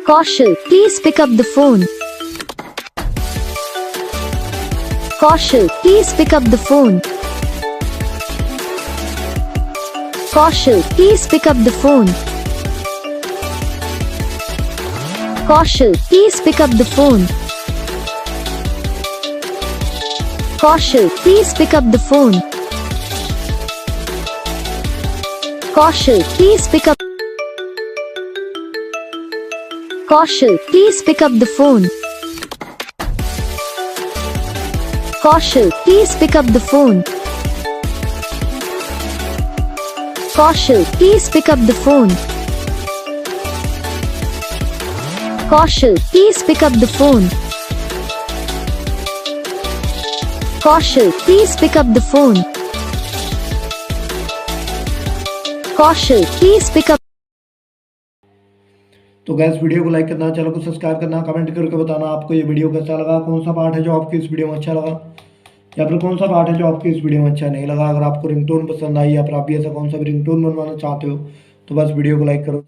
Koshal, please pick up the phone. Koshal, please pick up the phone. Koshal, please pick up the phone. Koshal, please pick up the phone. Koshal, please pick up the phone. Koshal, please pick up. Koshal, please pick up the phone. Koshal, please pick up the phone. Koshal, please pick up the phone. Koshal, please pick up the phone. Koshal, please pick up the phone. Koshal, please pick up. तो gas video को like करना, channel को subscribe करना, comment करके बताना आपको ये video कैसा लगा, कौन सा पार्ट है जो आपको इस वीडियो में अच्छा लगा या फिर कौन सा पार्ट है जो आपको इस वीडियो में अच्छा नहीं लगा। अगर आपको रिंगटोन पसंद आई या फिर आप भी ऐसा कौन सा भी रिंगटोन बनवाना चाहते हो तो बस वीडियो को लाइक करो।